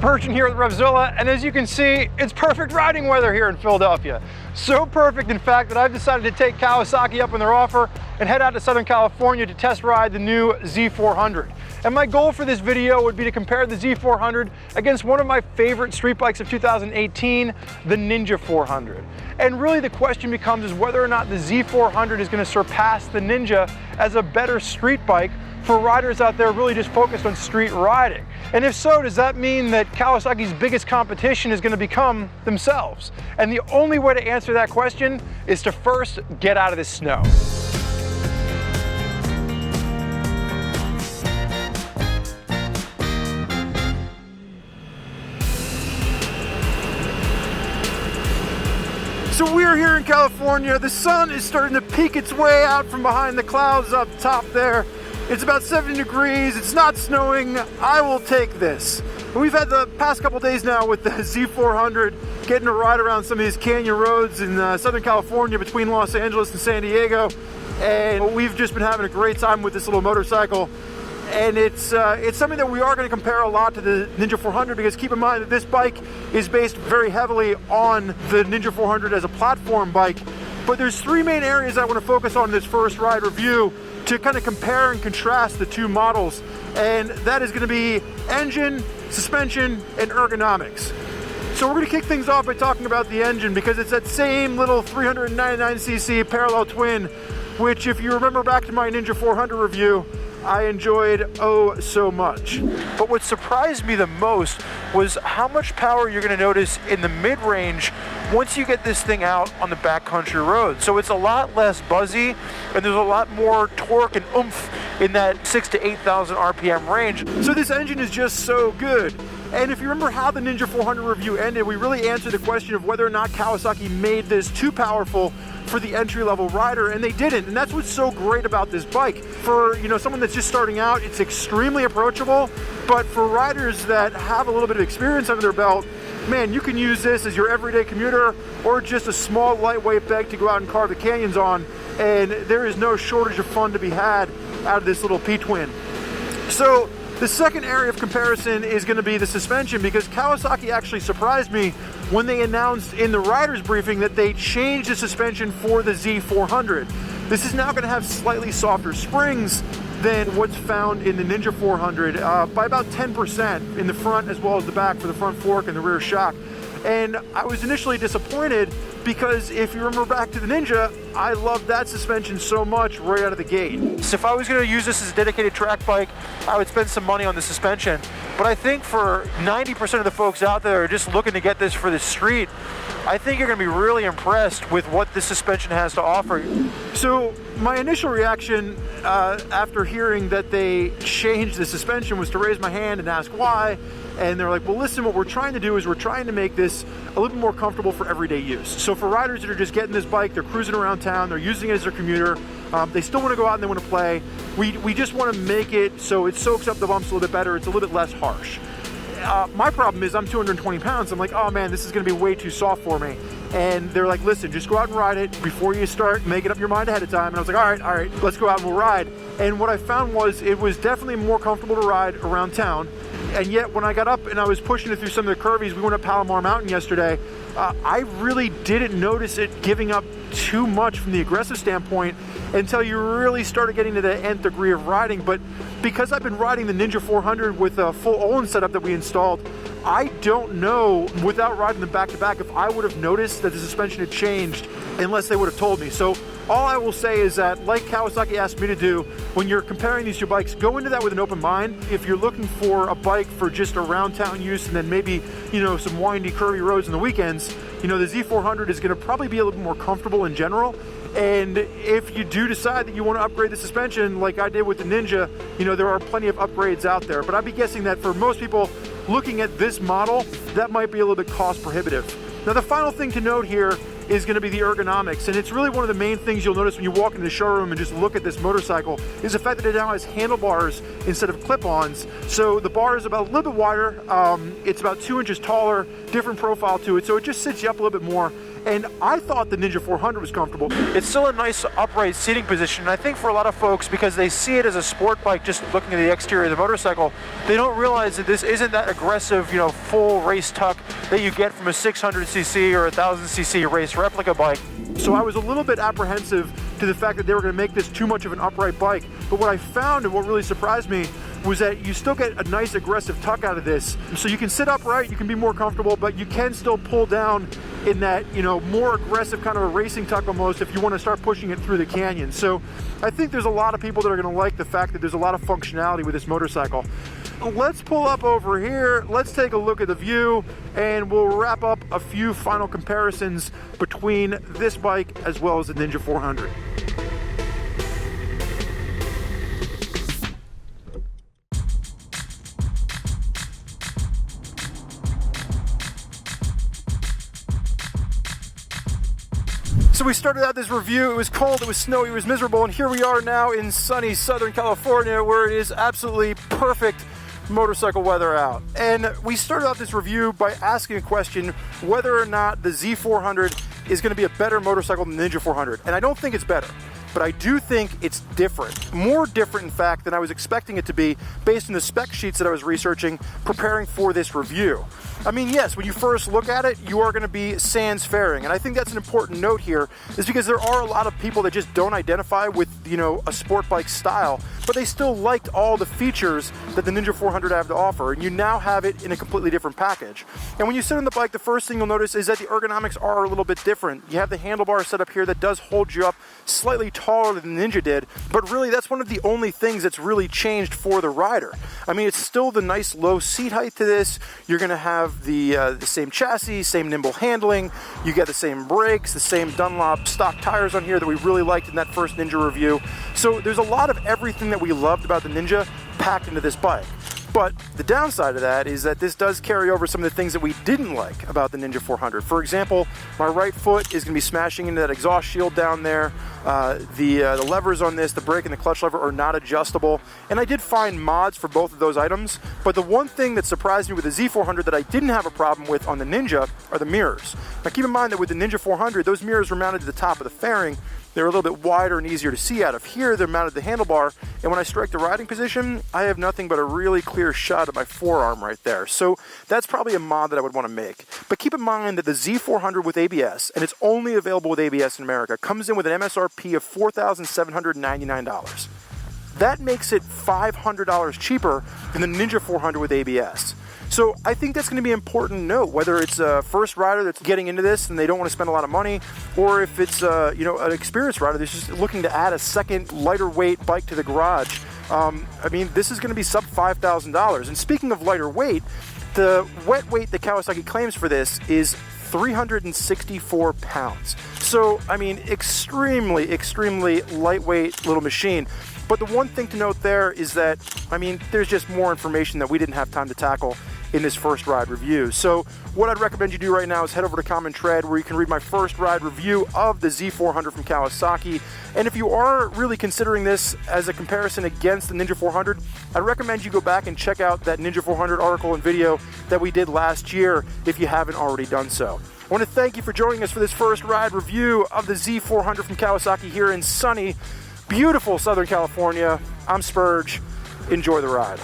Spurgeon here with Revzilla, and as you can see, it's perfect riding weather here in Philadelphia. So perfect, in fact, that I've decided to take Kawasaki up on their offer and head out to Southern California to test ride the new Z400. And my goal for this video would be to compare the Z400 against one of my favorite street bikes of 2018, the Ninja 400. And really the question becomes is whether or not the Z400 is going to surpass the Ninja as a better street bike for riders out there really just focused on street riding. And if so, does that mean that Kawasaki's biggest competition is going to become themselves? And the only way to answer that question is to first get out of the snow. So we're here in California. The sun is starting to peek its way out from behind the clouds up top there. It's about 70 degrees, it's not snowing. I will take this. We've had the past couple days now with the Z400 getting to ride around some of these canyon roads in Southern California between Los Angeles and San Diego. And we've just been having a great time with this little motorcycle. And it's something that we are going to compare a lot to the Ninja 400 because keep in mind that this bike is based very heavily on the Ninja 400 as a platform bike. But there's three main areas I want to focus on in this first ride review to kind of compare and contrast the two models, and that is going to be engine, suspension, and ergonomics. So we're going to kick things off by talking about the engine because it's that same little 399cc parallel twin, which if you remember back to my Ninja 400 review, I enjoyed oh so much. But what surprised me the most was how much power you're going to notice in the mid-range once you get this thing out on the backcountry road. So it's a lot less buzzy and there's a lot more torque and oomph in that 6,000 to 8,000 RPM range. So this engine is just so good. And if you remember how the Ninja 400 review ended, we really answered the question of whether or not Kawasaki made this too powerful for the entry-level rider, and they didn't. And that's what's so great about this bike. For someone that's just starting out, it's extremely approachable, but for riders that have a little bit of experience under their belt, man, you can use this as your everyday commuter or just a small lightweight bag to go out and carve the canyons on, and there is no shortage of fun to be had out of this little P-twin. So the second area of comparison is going to be the suspension because Kawasaki actually surprised me when they announced in the rider's briefing that they changed the suspension for the Z400. This is now going to have slightly softer springs than what's found in the Ninja 400 by about 10% in the front as well as the back for the front fork and the rear shock. And I was initially disappointed because if you remember back to the Ninja, I loved that suspension so much right out of the gate. So if I was going to use this as a dedicated track bike, I would spend some money on the suspension. But I think for 90% of the folks out there who are just looking to get this for the street, I think you're going to be really impressed with what this suspension has to offer. So my initial reaction after hearing that they changed the suspension was to raise my hand and ask why. And they're like, well, listen, what we're trying to do is we're trying to make this a little bit more comfortable for everyday use. So for riders that are just getting this bike, they're cruising around town, they're using it as their commuter, they still want to go out and they want to play. We just want to make it so it soaks up the bumps a little bit better, it's a little bit less harsh. My problem is I'm 220 pounds. I'm like, oh man, this is going to be way too soft for me. And they're like, listen, just go out and ride it before you start making up your mind ahead of time. And I was like, all right, let's go out and we'll ride. And what I found was it was definitely more comfortable to ride around town. And yet when I got up and I was pushing it through some of the curvies, we went up Palomar Mountain yesterday, I really didn't notice it giving up too much from the aggressive standpoint until you really started getting to the nth degree of riding. But because I've been riding the Ninja 400 with a full Olin setup that we installed, I don't know, without riding them back to back, if I would have noticed that the suspension had changed unless they would have told me. So all I will say is that, like Kawasaki asked me to do, when you're comparing these two bikes, go into that with an open mind. If you're looking for a bike for just around town use and then maybe, some windy, curvy roads on the weekends, the Z400 is going to probably be a little more comfortable in general. And if you do decide that you want to upgrade the suspension like I did with the Ninja, there are plenty of upgrades out there. But I'd be guessing that for most people looking at this model, that might be a little bit cost prohibitive. Now the final thing to note here is going to be the ergonomics, and it's really one of the main things you'll notice when you walk into the showroom and just look at this motorcycle is the fact that it now has handlebars instead of clip-ons. So the bar is about a little bit wider, it's about 2 inches taller, different profile to it, so it just sits you up a little bit more. and I thought the Ninja 400 was comfortable. It's still a nice upright seating position, and I think for a lot of folks, because they see it as a sport bike just looking at the exterior of the motorcycle, they don't realize that this isn't that aggressive, you know, full race tuck that you get from a 600cc or 1000cc race replica bike. So I was a little bit apprehensive to the fact that they were going to make this too much of an upright bike, but what I found and what really surprised me was that you still get a nice aggressive tuck out of this. So you can sit upright, you can be more comfortable, but you can still pull down in that, you know, more aggressive kind of a racing tuck almost if you want to start pushing it through the canyon. So I think there's a lot of people that are going to like the fact that there's a lot of functionality with this motorcycle. Let's pull up over here, let's take a look at the view, and we'll wrap up a few final comparisons between this bike as well as the Ninja 400. So we started out this review, it was cold, it was snowy, it was miserable, and here we are now in sunny Southern California where it is absolutely perfect motorcycle weather out. And we started out this review by asking a question whether or not the Z400 is going to be a better motorcycle than the Ninja 400. And I don't think it's better, but I do think it's different. More different, in fact, than I was expecting it to be based on the spec sheets that I was researching preparing for this review. I mean, yes, when you first look at it, you are going to be sans fairing. And I think that's an important note here, is because there are a lot of people that just don't identify with, you know, a sport bike style, but they still liked all the features that the Ninja 400 have to offer. And you now have it in a completely different package. And when you sit on the bike, the first thing you'll notice is that the ergonomics are a little bit different. You have the handlebar set up here that does hold you up slightly taller than the Ninja did, but really that's one of the only things that's really changed for the rider. I mean, it's still the nice low seat height to this. You're going to have the same chassis, same nimble handling. You get the same brakes, the same Dunlop stock tires on here that we really liked in that first Ninja review. So there's a lot of everything that we loved about the Ninja packed into this bike. But the downside of that is that this does carry over some of the things that we didn't like about the Ninja 400. For example, my right foot is going to be smashing into that exhaust shield down there. The levers on this, the brake and the clutch lever, are not adjustable. And I did find mods for both of those items. But the one thing that surprised me with the Z400 that I didn't have a problem with on the Ninja are the mirrors. Now keep in mind that with the Ninja 400, those mirrors were mounted to the top of the fairing. They're a little bit wider and easier to see out of. Here, they're mounted to the handlebar, and when I strike the riding position, I have nothing but a really clear shot of my forearm right there. So that's probably a mod that I would want to make. But keep in mind that the Z400 with ABS, and it's only available with ABS in America, comes in with an MSRP of $4,799. That makes it $500 cheaper than the Ninja 400 with ABS. So I think that's going to be an important note, whether it's a first rider that's getting into this and they don't want to spend a lot of money, or if it's you know, an experienced rider that's just looking to add a second lighter weight bike to the garage. I mean, this is going to be sub $5,000. And speaking of lighter weight, the wet weight that Kawasaki claims for this is 364 pounds. So, I mean, extremely, extremely lightweight little machine. But the one thing to note there is that, I mean, there's just more information that we didn't have time to tackle in this first ride review. So what I'd recommend you do right now is head over to Common Tread, where you can read my first ride review of the Z400 from Kawasaki. And if you are really considering this as a comparison against the Ninja 400, I'd recommend you go back and check out that Ninja 400 article and video that we did last year if you haven't already done so. I want to thank you for joining us for this first ride review of the Z400 from Kawasaki here in sunny, beautiful Southern California. I'm Spurge. Enjoy the ride.